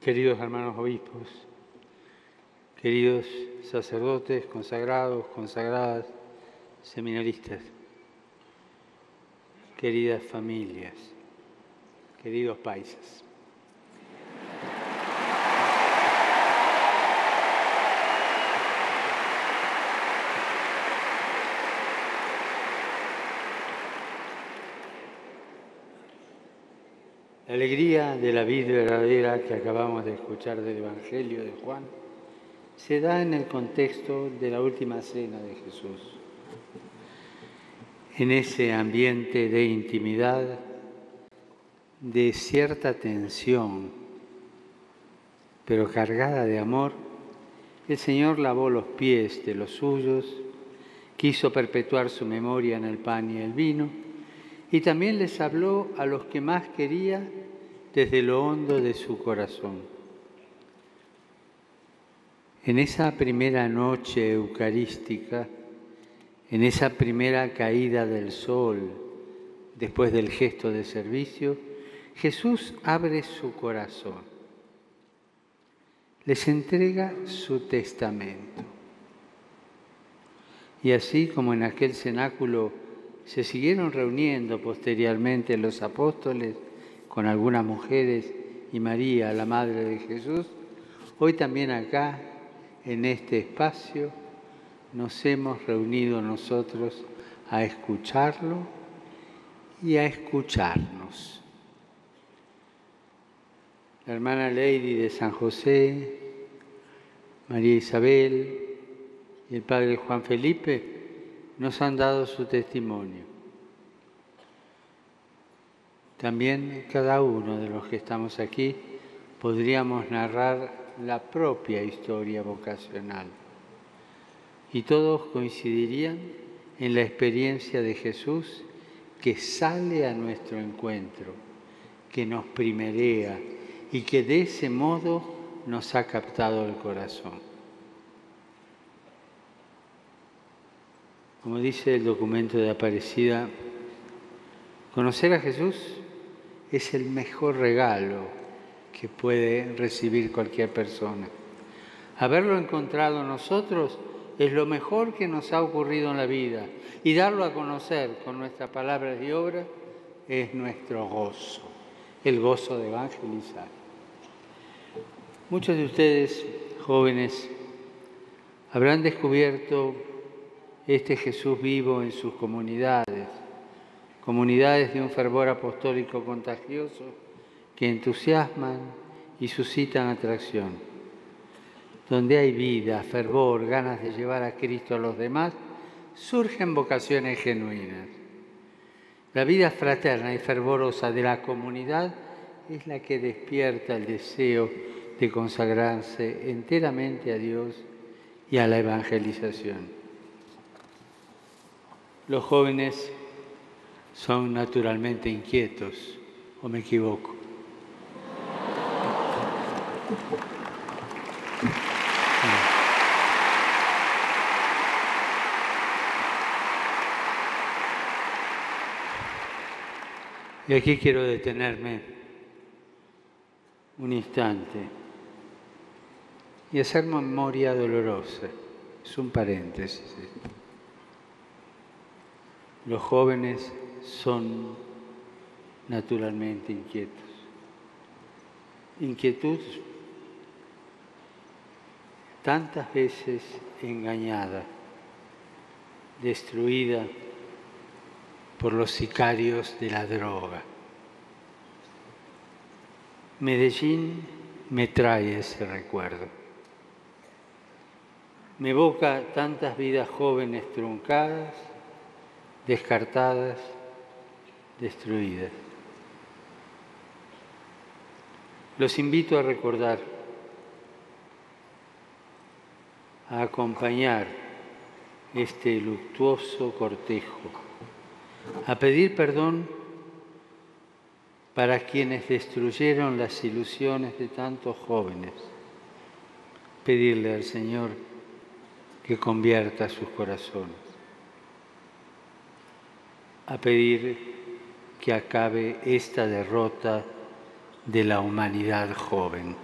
Queridos hermanos obispos, queridos sacerdotes, consagrados, consagradas, seminaristas, queridas familias, queridos paisas. La alegría de la vida verdadera que acabamos de escuchar del Evangelio de Juan se da en el contexto de la última cena de Jesús. En ese ambiente de intimidad, de cierta tensión, pero cargada de amor, el Señor lavó los pies de los suyos, quiso perpetuar su memoria en el pan y el vino, y también les habló a los que más quería desde lo hondo de su corazón. En esa primera noche eucarística, en esa primera caída del sol, después del gesto de servicio, Jesús abre su corazón, les entrega su testamento. Y así como en aquel cenáculo se siguieron reuniendo posteriormente los apóstoles con algunas mujeres y María, la Madre de Jesús, hoy también acá, en este espacio, nos hemos reunido nosotros a escucharlo y a escucharnos. La hermana Lady de San José, María Isabel y el padre Juan Felipe nos han dado su testimonio. También cada uno de los que estamos aquí podríamos narrar la propia historia vocacional y todos coincidirían en la experiencia de Jesús que sale a nuestro encuentro, que nos primerea y que de ese modo nos ha captado el corazón. Como dice el documento de Aparecida, conocer a Jesús es el mejor regalo que puede recibir cualquier persona. Haberlo encontrado nosotros es lo mejor que nos ha ocurrido en la vida y darlo a conocer con nuestras palabras y obras es nuestro gozo, el gozo de evangelizar. Muchos de ustedes, jóvenes, habrán descubierto este Jesús vivo en sus comunidades, comunidades de un fervor apostólico contagioso que entusiasman y suscitan atracción. Donde hay vida, fervor, ganas de llevar a Cristo a los demás, surgen vocaciones genuinas. La vida fraterna y fervorosa de la comunidad es la que despierta el deseo de consagrarse enteramente a Dios y a la evangelización. Los jóvenes son naturalmente inquietos, ¿o me equivoco? Y aquí quiero detenerme un instante y hacer memoria dolorosa. Es un paréntesis. Los jóvenes son naturalmente inquietos. Inquietud tantas veces engañada, destruida por los sicarios de la droga. Medellín me trae ese recuerdo. Me evoca tantas vidas jóvenes truncadas, descartadas, destruidas. Los invito a recordar, a acompañar este luctuoso cortejo, a pedir perdón para quienes destruyeron las ilusiones de tantos jóvenes, pedirle al Señor que convierta sus corazones, a pedir que acabe esta derrota de la humanidad joven.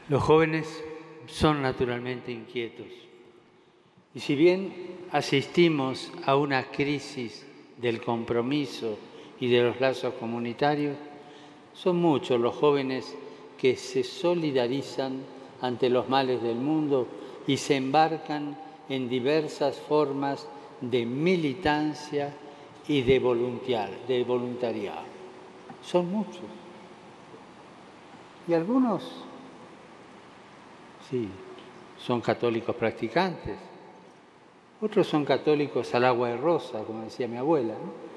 Los jóvenes son naturalmente inquietos. Y si bien asistimos a una crisis del compromiso y de los lazos comunitarios, son muchos los jóvenes que se solidarizan ante los males del mundo y se embarcan en diversas formas de militancia y de voluntariado. Son muchos. Y algunos, sí, son católicos practicantes. Otros son católicos al agua de rosa, como decía mi abuela, ¿no?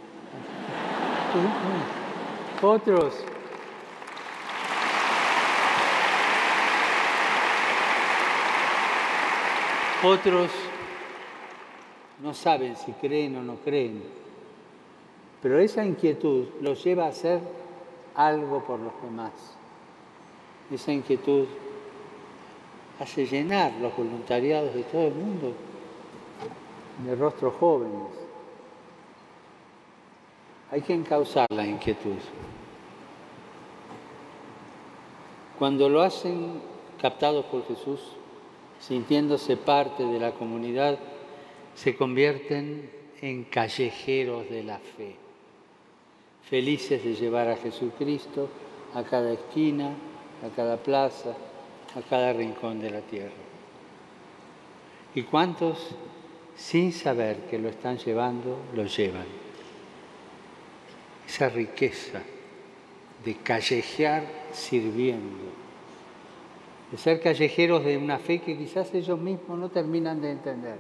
Otros no saben si creen o no creen, pero esa inquietud los lleva a hacer algo por los demás. Esa inquietud hace llenar los voluntariados de todo el mundo de rostros jóvenes. Hay que encauzar la inquietud. Cuando lo hacen captados por Jesús, sintiéndose parte de la comunidad, se convierten en callejeros de la fe, felices de llevar a Jesucristo a cada esquina, a cada plaza, a cada rincón de la tierra. ¿Y cuántos, sin saber que lo están llevando, lo llevan? Esa riqueza de callejear sirviendo, de ser callejeros de una fe que quizás ellos mismos no terminan de entender.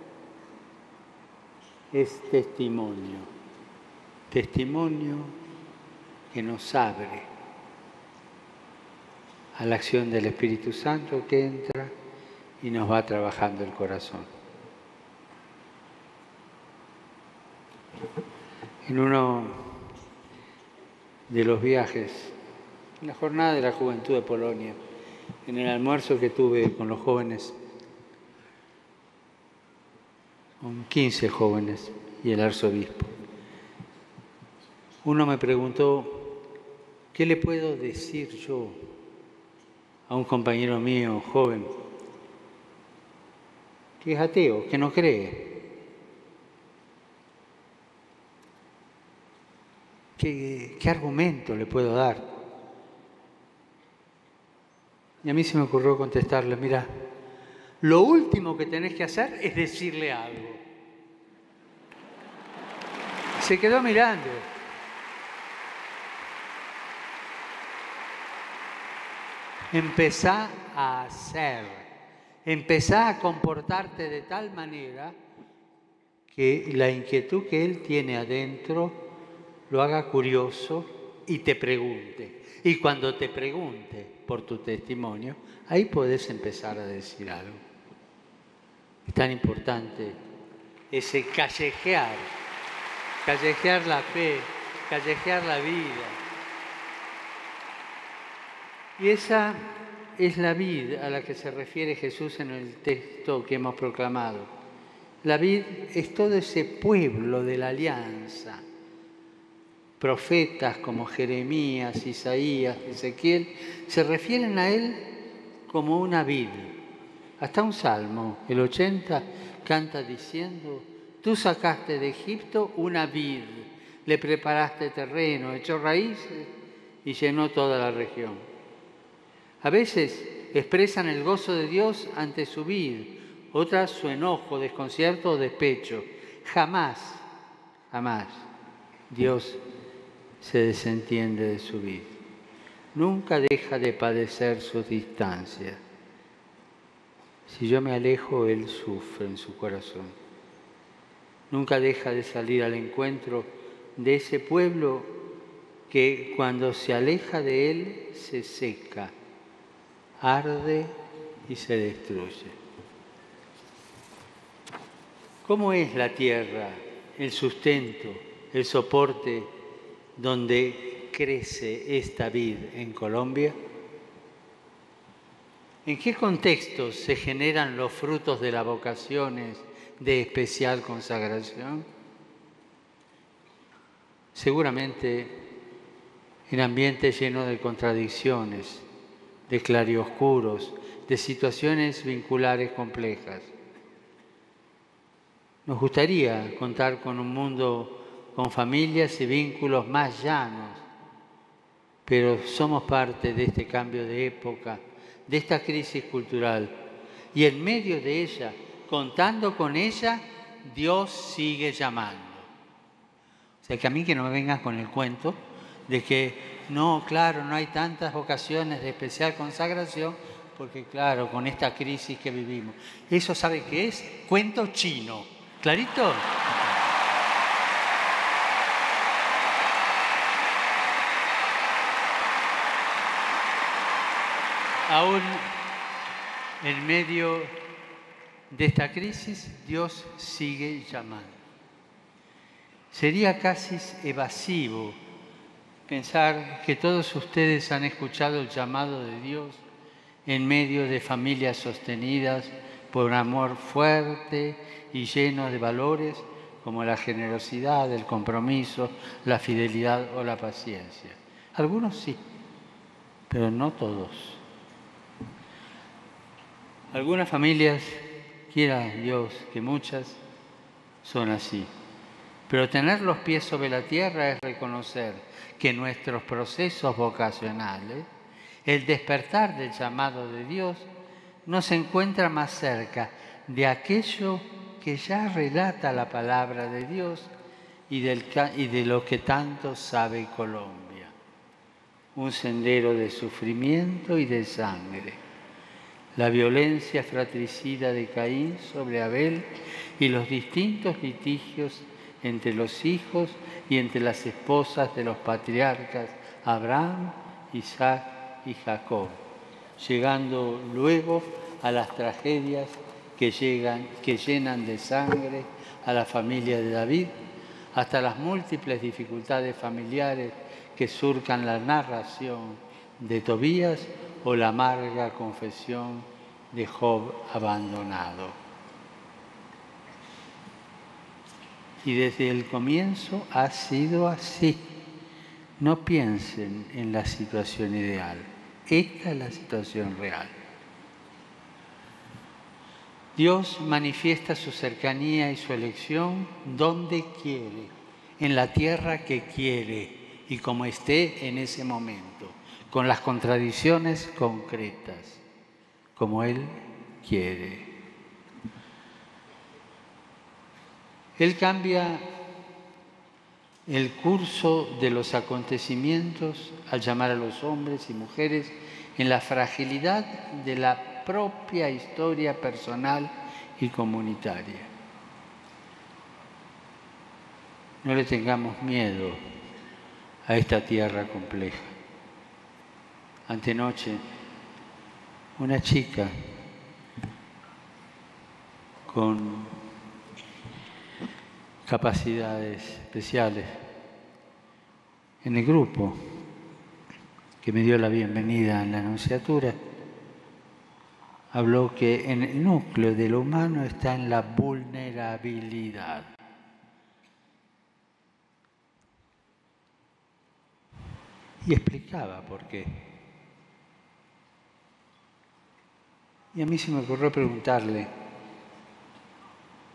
Es testimonio que nos abre a la acción del Espíritu Santo que entra y nos va trabajando el corazón. En uno de los viajes, en la jornada de la juventud de Polonia, en el almuerzo que tuve con los jóvenes, con 15 jóvenes y el arzobispo, uno me preguntó, ¿qué le puedo decir yo a un compañero mío joven que es ateo, que no cree? ¿Qué argumento le puedo dar? Y a mí se me ocurrió contestarle, mira, lo último que tenés que hacer es decirle algo. Se quedó mirando. Empezá a hacer, empezá a comportarte de tal manera que la inquietud que él tiene adentro lo haga curioso y te pregunte. Y cuando te pregunte por tu testimonio, ahí podés empezar a decir algo. Es tan importante ese callejear la fe, callejear la vida. Y esa es la vid a la que se refiere Jesús en el texto que hemos proclamado. La vid es todo ese pueblo de la alianza. Profetas como Jeremías, Isaías, Ezequiel, se refieren a él como una vid. Hasta un salmo, el 80, canta diciendo, tú sacaste de Egipto una vid, le preparaste terreno, echó raíces y llenó toda la región. A veces expresan el gozo de Dios ante su vid, otras su enojo, desconcierto o despecho. Jamás Dios se desentiende de su vid. Nunca deja de padecer su distancia. Si yo me alejo, Él sufre en su corazón. Nunca deja de salir al encuentro de ese pueblo que cuando se aleja de Él se seca, arde y se destruye. ¿Cómo es la tierra, el sustento, el soporte donde crece esta vid en Colombia? ¿En qué contextos se generan los frutos de las vocaciones de especial consagración? Seguramente en ambientes llenos de contradicciones, de claroscuros, de situaciones vinculares complejas. Nos gustaría contar con un mundo con familias y vínculos más llanos, pero somos parte de este cambio de época, de esta crisis cultural. Y en medio de ella, contando con ella, Dios sigue llamando. O sea, que a mí que no me vengan con el cuento de que no, claro, no hay tantas ocasiones de especial consagración, porque claro, con esta crisis que vivimos. Eso, ¿sabe qué es? Cuento chino. ¿Clarito? Aún en medio de esta crisis, Dios sigue llamando. Sería casi evasivo pensar que todos ustedes han escuchado el llamado de Dios en medio de familias sostenidas por un amor fuerte y lleno de valores como la generosidad, el compromiso, la fidelidad o la paciencia. Algunos sí, pero no todos. Algunas familias, quiera Dios que muchas, son así. Pero tener los pies sobre la tierra es reconocer que nuestros procesos vocacionales, el despertar del llamado de Dios, no se encuentra más cerca de aquello que ya relata la palabra de Dios y de lo que tanto sabe Colombia. Un sendero de sufrimiento y de sangre. La violencia fratricida de Caín sobre Abel y los distintos litigios entre los hijos y entre las esposas de los patriarcas Abraham, Isaac y Jacob, llegando luego a las tragedias que llenan de sangre a la familia de David, hasta las múltiples dificultades familiares que surcan la narración de Tobías o la amarga confesión de Job abandonado. Y desde el comienzo ha sido así. No piensen en la situación ideal. Esta es la situación real. Dios manifiesta su cercanía y su elección donde quiere, en la tierra que quiere y como esté en ese momento, con las contradicciones concretas, como Él quiere. Él cambia el curso de los acontecimientos al llamar a los hombres y mujeres en la fragilidad de la propia historia personal y comunitaria. No le tengamos miedo a esta tierra compleja. Antenoche, una chica con capacidades especiales en el grupo que me dio la bienvenida en la Anunciatura, habló que en el núcleo de lo humano está en la vulnerabilidad. Y explicaba por qué. Y a mí se me ocurrió preguntarle,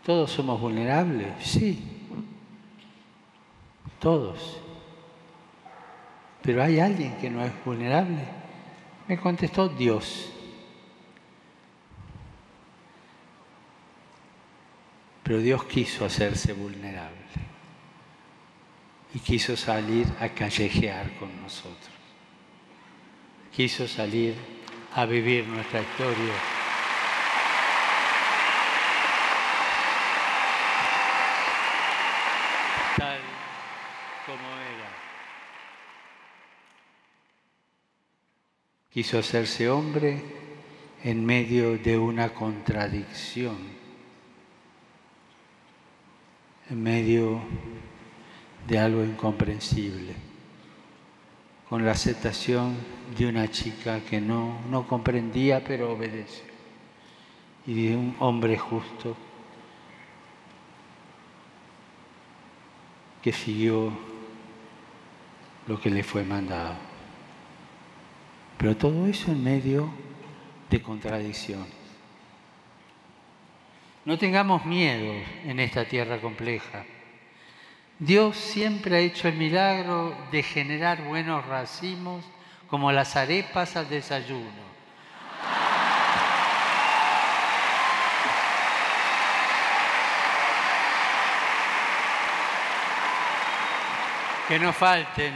¿todos somos vulnerables? Sí, todos. ¿Pero hay alguien que no es vulnerable? Me contestó Dios. Pero Dios quiso hacerse vulnerable y quiso salir a callejear con nosotros. Quiso salir a vivir nuestra historia. Tal como era. Quiso hacerse hombre en medio de una contradicción, en medio de algo incomprensible, con la aceptación de una chica que no comprendía pero obedeció, y de un hombre justo que siguió lo que le fue mandado. Pero todo eso en medio de contradicciones. No tengamos miedo en esta tierra compleja. Dios siempre ha hecho el milagro de generar buenos racimos como las arepas al desayuno. Que no falten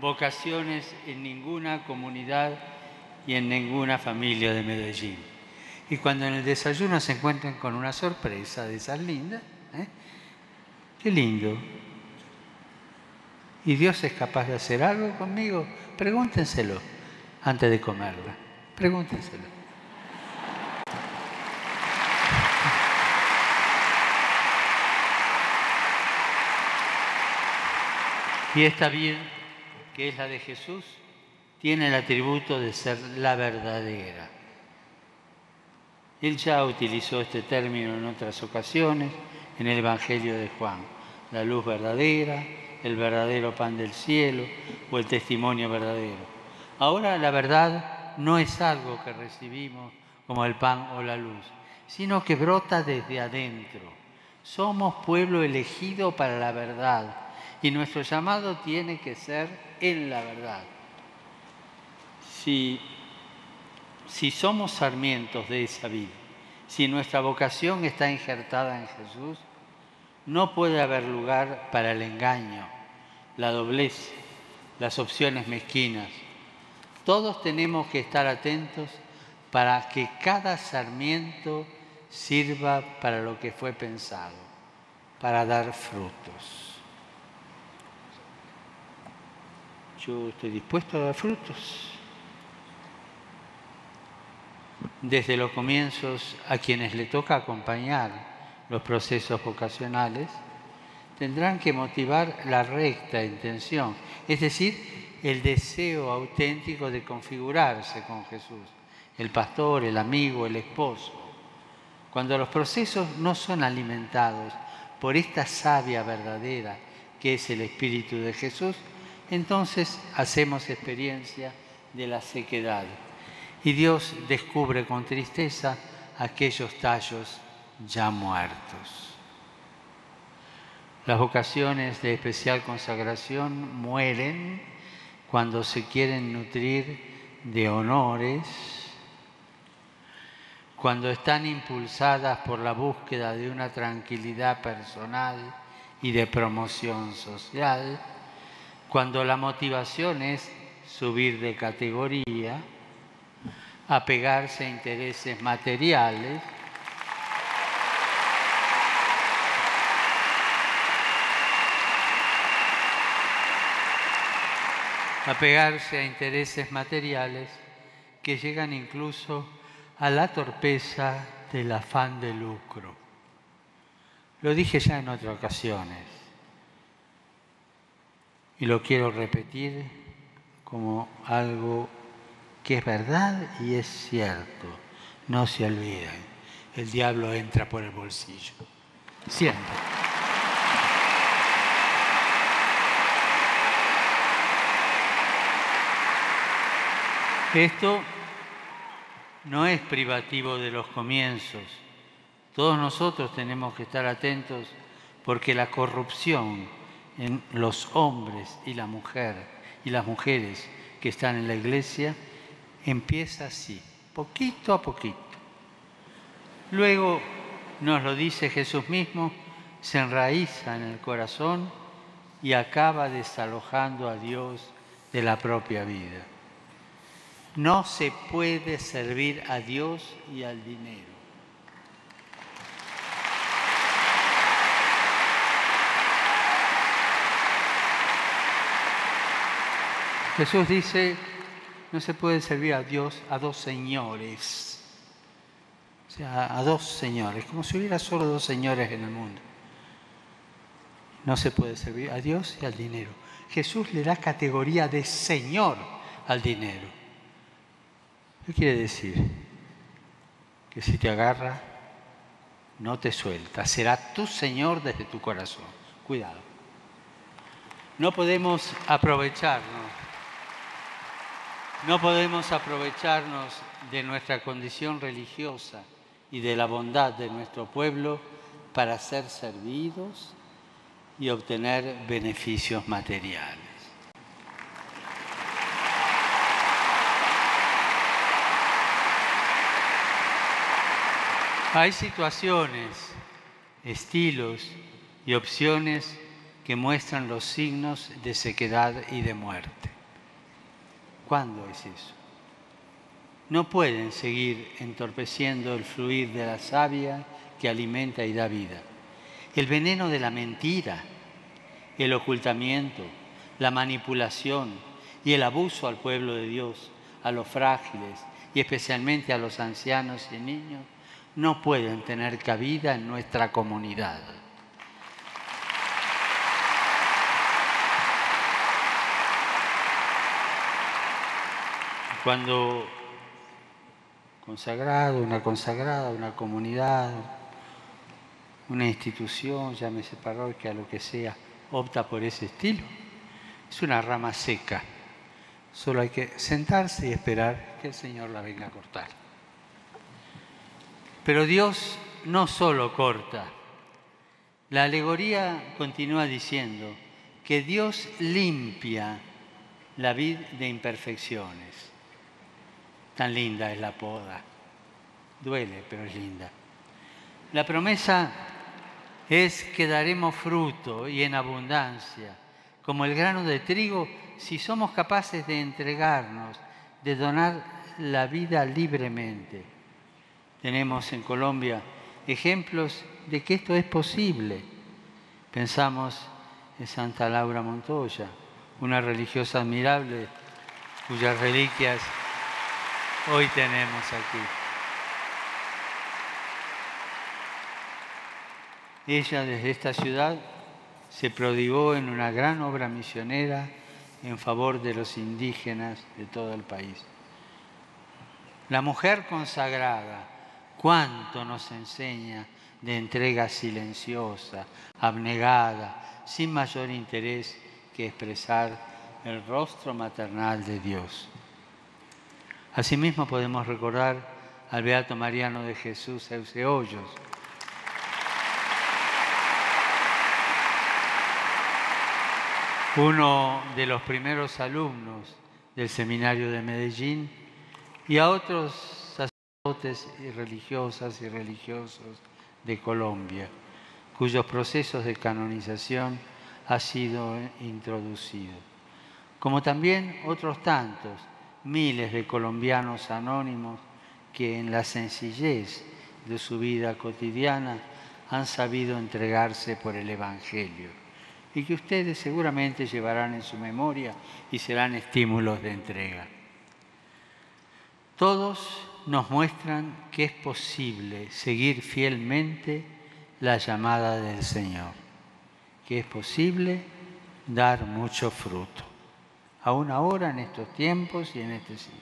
vocaciones en ninguna comunidad y en ninguna familia de Medellín. Y cuando en el desayuno se encuentren con una sorpresa de esas lindas, qué lindo. ¿Y Dios es capaz de hacer algo conmigo? Pregúntenselo antes de comerla. Pregúntenselo. Y esta vida, que es la de Jesús, tiene el atributo de ser la verdadera. Él ya utilizó este término en otras ocasiones, en el Evangelio de Juan. La luz verdadera, el verdadero pan del cielo o el testimonio verdadero. Ahora la verdad no es algo que recibimos como el pan o la luz, sino que brota desde adentro. Somos pueblo elegido para la verdad y nuestro llamado tiene que ser en la verdad. Si somos sarmientos de esa vida, si nuestra vocación está injertada en Jesús, no puede haber lugar para el engaño, la doblez, las opciones mezquinas. Todos tenemos que estar atentos para que cada sarmiento sirva para lo que fue pensado, para dar frutos. Yo estoy dispuesto a dar frutos. Desde los comienzos, a quienes le toca acompañar los procesos vocacionales, tendrán que motivar la recta intención, es decir, el deseo auténtico de configurarse con Jesús, el pastor, el amigo, el esposo. Cuando los procesos no son alimentados por esta savia verdadera que es el Espíritu de Jesús, entonces hacemos experiencia de la sequedad. Y Dios descubre con tristeza aquellos tallos ya muertos. Las vocaciones de especial consagración mueren cuando se quieren nutrir de honores, cuando están impulsadas por la búsqueda de una tranquilidad personal y de promoción social, cuando la motivación es subir de categoría, apegarse a intereses materiales, que llegan incluso a la torpeza del afán de lucro. Lo dije ya en otras ocasiones y lo quiero repetir como algo que es verdad y es cierto. No se olviden, el diablo entra por el bolsillo. Siempre. Esto no es privativo de los comienzos. Todos nosotros tenemos que estar atentos porque la corrupción en los hombres y la mujer y las mujeres que están en la iglesia empieza así, poquito a poquito. Luego, nos lo dice Jesús mismo, se enraiza en el corazón y acaba desalojando a Dios de la propia vida. No se puede servir a Dios y al dinero. Jesús dice, no se puede servir a Dios a dos señores. O sea, a dos señores, como si hubiera solo dos señores en el mundo. No se puede servir a Dios y al dinero. Jesús le da categoría de Señor al dinero. ¿Qué quiere decir? Que si te agarra, no te suelta. Será tu Señor desde tu corazón. Cuidado. No podemos aprovecharnos No podemos aprovecharnos de nuestra condición religiosa y de la bondad de nuestro pueblo para ser servidos y obtener beneficios materiales. Hay situaciones, estilos y opciones que muestran los signos de sequedad y de muerte. ¿Cuándo es eso? No pueden seguir entorpeciendo el fluir de la savia que alimenta y da vida. El veneno de la mentira, el ocultamiento, la manipulación y el abuso al pueblo de Dios, a los frágiles y especialmente a los ancianos y niños, no pueden tener cabida en nuestra comunidad. Cuando una consagrada, una comunidad, una institución, llámese parroquia, lo que sea, opta por ese estilo, es una rama seca. Solo hay que sentarse y esperar que el Señor la venga a cortar. Pero Dios no solo corta. La alegoría continúa diciendo que Dios limpia la vid de imperfecciones. Tan linda es la poda. Duele, pero es linda. La promesa es que daremos fruto y en abundancia, como el grano de trigo, si somos capaces de entregarnos, de donar la vida libremente. Tenemos en Colombia ejemplos de que esto es posible. Pensamos en Santa Laura Montoya, una religiosa admirable cuyas reliquias hoy tenemos aquí. Ella desde esta ciudad se prodigó en una gran obra misionera en favor de los indígenas de todo el país. La mujer consagrada, cuánto nos enseña de entrega silenciosa, abnegada, sin mayor interés que expresar el rostro maternal de Dios. Asimismo podemos recordar al beato Mariano de Jesús Euce Hoyos, uno de los primeros alumnos del seminario de Medellín, y a otros sacerdotes y religiosas y religiosos de Colombia, cuyos procesos de canonización han sido introducidos. Como también otros tantos, miles de colombianos anónimos que en la sencillez de su vida cotidiana han sabido entregarse por el Evangelio y que ustedes seguramente llevarán en su memoria y serán estímulos de entrega. Todos nos muestran que es posible seguir fielmente la llamada del Señor, que es posible dar mucho fruto, aún ahora en estos tiempos y en este sitio.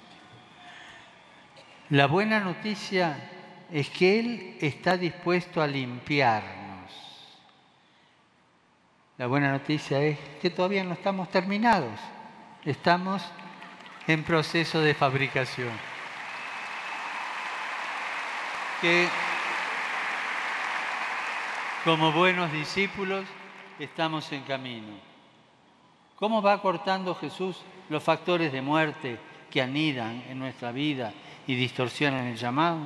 La buena noticia es que Él está dispuesto a limpiarnos. La buena noticia es que todavía no estamos terminados, estamos en proceso de fabricación. Que como buenos discípulos estamos en camino. ¿Cómo va cortando Jesús los factores de muerte que anidan en nuestra vida y distorsionan el llamado?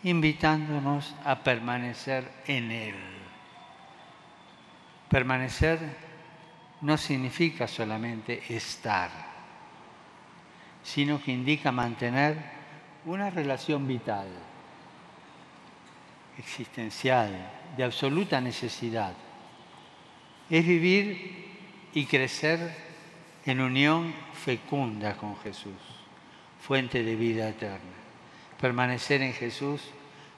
Invitándonos a permanecer en Él. Permanecer no significa solamente estar, sino que indica mantener una relación vital, existencial, de absoluta necesidad. Es vivir y crecer en unión fecunda con Jesús, fuente de vida eterna. Permanecer en Jesús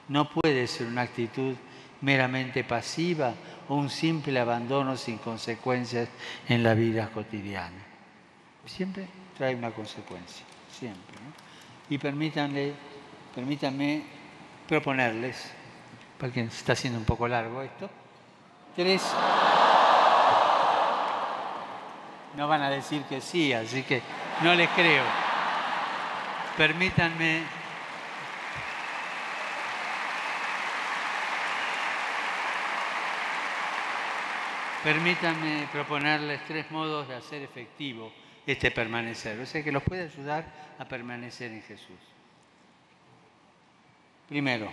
no puede ser una actitud meramente pasiva o un simple abandono sin consecuencias en la vida cotidiana. Siempre trae una consecuencia, siempre, ¿no? Y permítanme proponerles, porque se está haciendo un poco largo esto, 3. No van a decir que sí, así que no les creo. Permítanme proponerles 3 modos de hacer efectivo este permanecer. O sea, que los puede ayudar a permanecer en Jesús. Primero,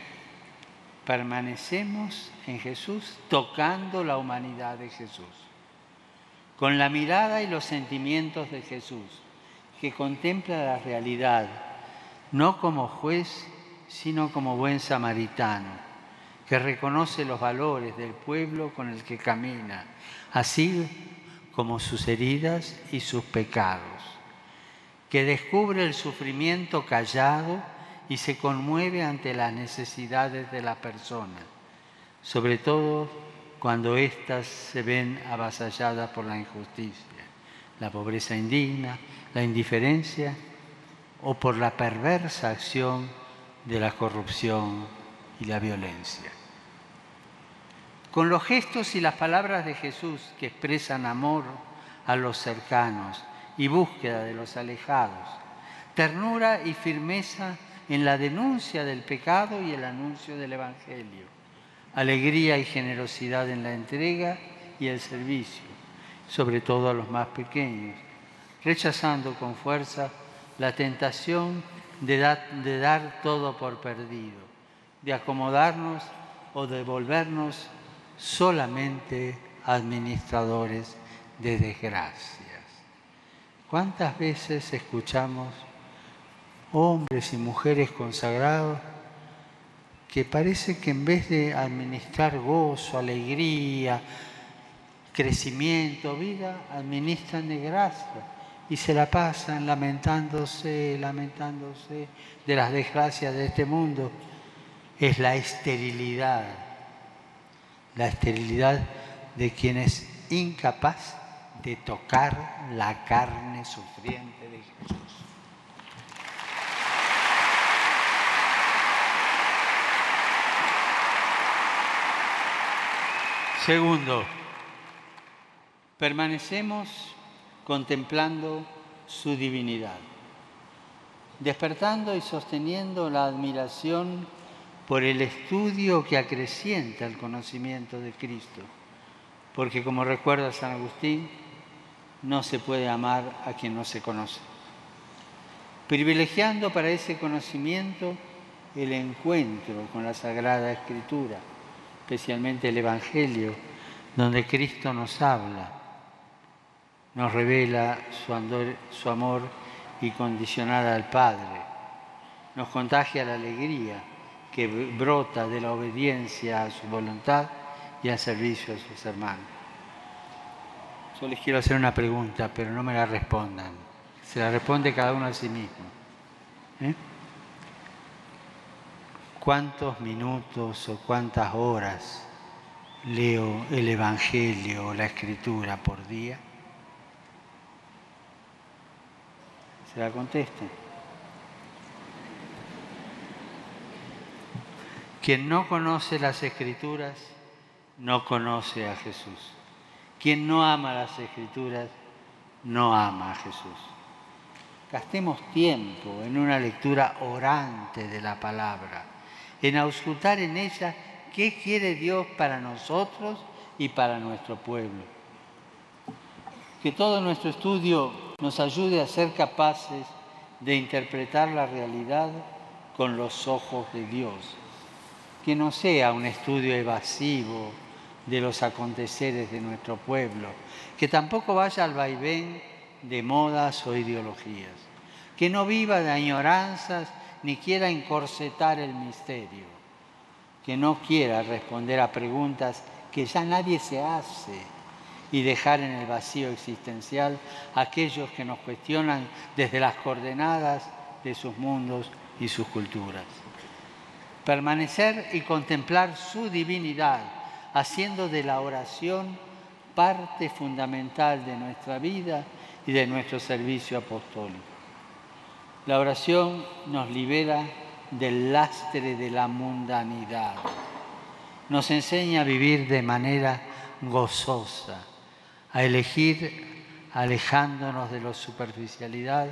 permanecemos en Jesús tocando la humanidad de Jesús, con la mirada y los sentimientos de Jesús, que contempla la realidad, no como juez, sino como buen samaritano, que reconoce los valores del pueblo con el que camina, así como sus heridas y sus pecados, que descubre el sufrimiento callado y se conmueve ante las necesidades de la persona, sobre todo cuando éstas se ven avasalladas por la injusticia, la pobreza indigna, la indiferencia o por la perversa acción de la corrupción y la violencia. Con los gestos y las palabras de Jesús que expresan amor a los cercanos y búsqueda de los alejados, ternura y firmeza en la denuncia del pecado y el anuncio del Evangelio, alegría y generosidad en la entrega y el servicio, sobre todo a los más pequeños, rechazando con fuerza la tentación de dar todo por perdido, de acomodarnos o de volvernos solamente administradores de desgracias. ¿Cuántas veces escuchamos hombres y mujeres consagrados que parece que en vez de administrar gozo, alegría, crecimiento, vida, administran desgracia y se la pasan lamentándose de las desgracias de este mundo? Es la esterilidad de quien es incapaz de tocar la carne sufriente de Jesús. Segundo, permanecemos contemplando su divinidad, despertando y sosteniendo la admiración por el estudio que acrecienta el conocimiento de Cristo, porque como recuerda San Agustín, no se puede amar a quien no se conoce. Privilegiando para ese conocimiento el encuentro con la Sagrada Escritura, especialmente el Evangelio, donde Cristo nos habla, nos revela su amor incondicional al Padre, nos contagia la alegría que brota de la obediencia a su voluntad y al servicio a sus hermanos. Yo les quiero hacer una pregunta, pero no me la respondan. Se la responde cada uno a sí mismo. ¿Cuántos minutos o cuántas horas leo el Evangelio o la Escritura por día? Se la contesten. Quien no conoce las Escrituras no conoce a Jesús. Quien no ama las Escrituras no ama a Jesús. Gastemos tiempo en una lectura orante de la palabra, en auscultar en ella qué quiere Dios para nosotros y para nuestro pueblo. Que todo nuestro estudio nos ayude a ser capaces de interpretar la realidad con los ojos de Dios. Que no sea un estudio evasivo de los aconteceres de nuestro pueblo, que tampoco vaya al vaivén de modas o ideologías, que no viva de añoranzas ni quiera encorsetar el misterio, que no quiera responder a preguntas que ya nadie se hace y dejar en el vacío existencial a aquellos que nos cuestionan desde las coordenadas de sus mundos y sus culturas. Permanecer y contemplar su divinidad, haciendo de la oración parte fundamental de nuestra vida y de nuestro servicio apostólico. La oración nos libera del lastre de la mundanidad, nos enseña a vivir de manera gozosa, a elegir alejándonos de la superficialidad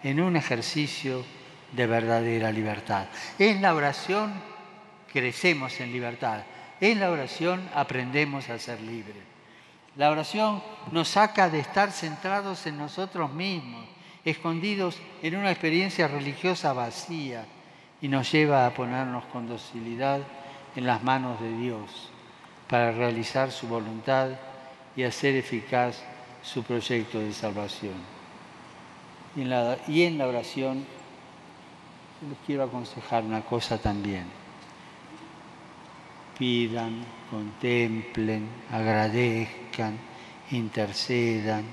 en un ejercicio de verdadera libertad. En la oración crecemos en libertad. En la oración aprendemos a ser libres. La oración nos saca de estar centrados en nosotros mismos, escondidos en una experiencia religiosa vacía, y nos lleva a ponernos con docilidad en las manos de Dios para realizar su voluntad y hacer eficaz su proyecto de salvación. Y en la oración les quiero aconsejar una cosa también. Pidan, contemplen, agradezcan, intercedan,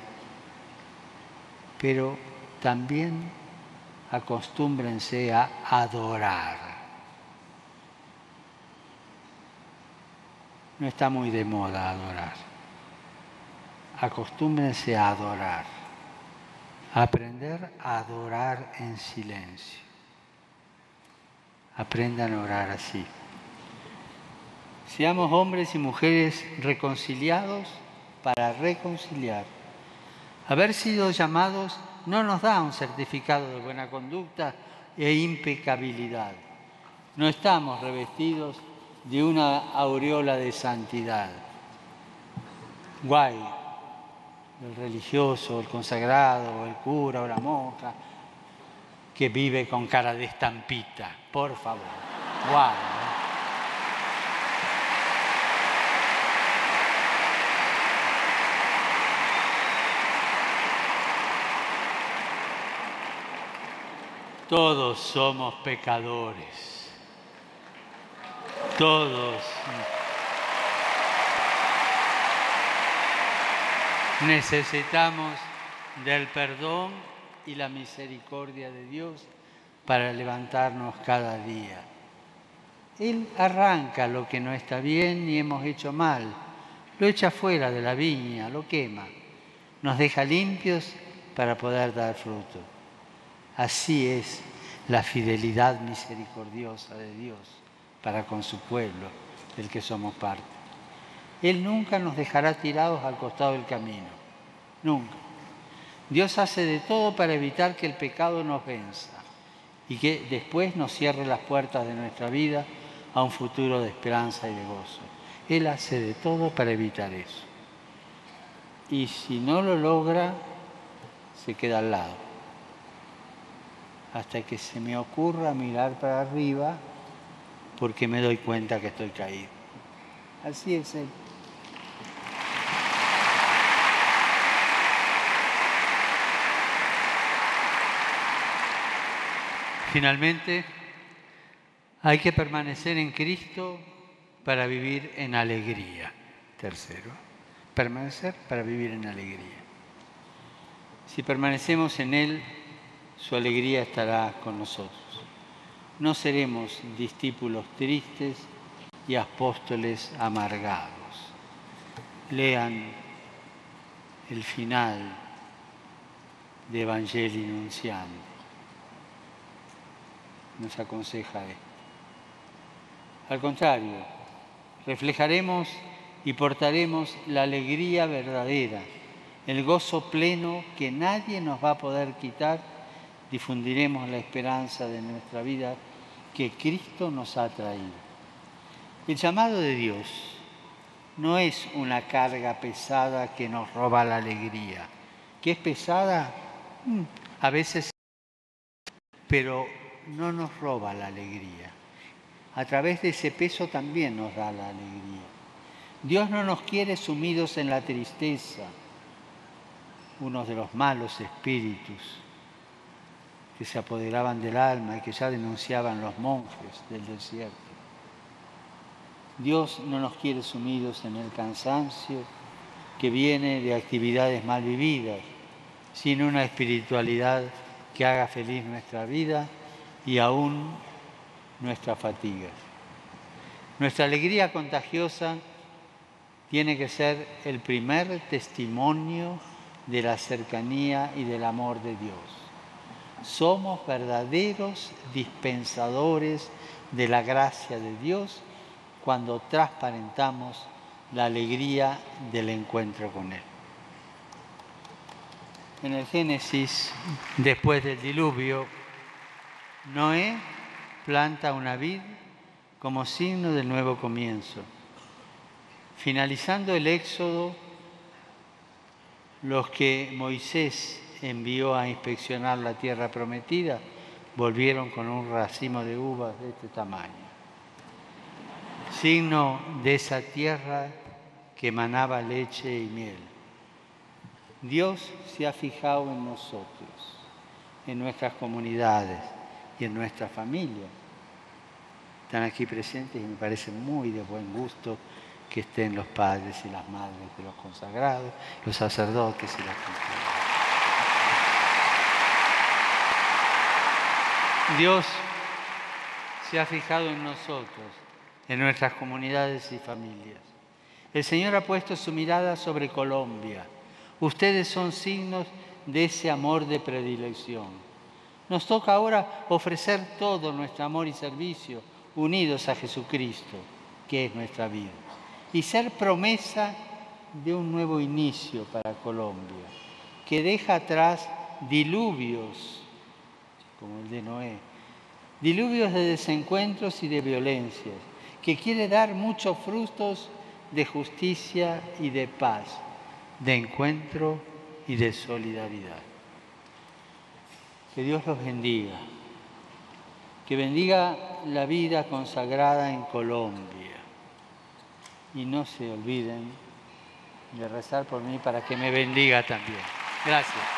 pero también acostúmbrense a adorar. No está muy de moda adorar. Acostúmbrense a adorar. A aprender a adorar en silencio. Aprendan a orar así. Seamos hombres y mujeres reconciliados para reconciliar. Haber sido llamados no nos da un certificado de buena conducta e impecabilidad. No estamos revestidos de una aureola de santidad. Guay, el religioso, el consagrado, el cura o la monja que vive con cara de estampita, por favor. Guay. Todos somos pecadores. Todos necesitamos del perdón y la misericordia de Dios para levantarnos cada día. Él arranca lo que no está bien y hemos hecho mal, lo echa fuera de la viña, lo quema, nos deja limpios para poder dar fruto. Así es la fidelidad misericordiosa de Dios para con su pueblo, del que somos parte. Él nunca nos dejará tirados al costado del camino, nunca. Dios hace de todo para evitar que el pecado nos venza y que después nos cierre las puertas de nuestra vida a un futuro de esperanza y de gozo. Él hace de todo para evitar eso. Y si no lo logra, se queda al lado. Hasta que se me ocurra mirar para arriba, porque me doy cuenta que estoy caído. Así es Él. Finalmente, hay que permanecer en Cristo para vivir en alegría. Tercero, permanecer para vivir en alegría. Si permanecemos en Él, su alegría estará con nosotros. No seremos discípulos tristes y apóstoles amargados. Lean el final de Evangelii Nuntiandi. Nos aconseja esto. Al contrario, reflejaremos y portaremos la alegría verdadera, el gozo pleno que nadie nos va a poder quitar. Difundiremos la esperanza de nuestra vida que Cristo nos ha traído. El llamado de Dios no es una carga pesada que nos roba la alegría. ¿Que es pesada? A veces, pero no nos roba la alegría. A través de ese peso también nos da la alegría. Dios no nos quiere sumidos en la tristeza, uno de los malos espíritus que se apoderaban del alma y que ya denunciaban los monjes del desierto. Dios no nos quiere sumidos en el cansancio que viene de actividades mal vividas, sino una espiritualidad que haga feliz nuestra vida y aún nuestras fatigas. Nuestra alegría contagiosa tiene que ser el primer testimonio de la cercanía y del amor de Dios. Somos verdaderos dispensadores de la gracia de Dios cuando transparentamos la alegría del encuentro con Él. En el Génesis, después del diluvio, Noé planta una vid como signo del nuevo comienzo. Finalizando el éxodo, los que Moisés envió a inspeccionar la tierra prometida volvieron con un racimo de uvas de este tamaño. Signo de esa tierra que emanaba leche y miel. Dios se ha fijado en nosotros, en nuestras comunidades y en nuestra familia. Están aquí presentes y me parece muy de buen gusto que estén los padres y las madres de los consagrados, los sacerdotes y las conclaves. Dios se ha fijado en nosotros, en nuestras comunidades y familias. El Señor ha puesto su mirada sobre Colombia. Ustedes son signos de ese amor de predilección. Nos toca ahora ofrecer todo nuestro amor y servicio unidos a Jesucristo, que es nuestra vida, y ser promesa de un nuevo inicio para Colombia, que deja atrás diluvios como el de Noé, diluvios de desencuentros y de violencias, que quiere dar muchos frutos de justicia y de paz, de encuentro y de solidaridad. Que Dios los bendiga, que bendiga la vida consagrada en Colombia. Y no se olviden de rezar por mí para que me bendiga también. Gracias.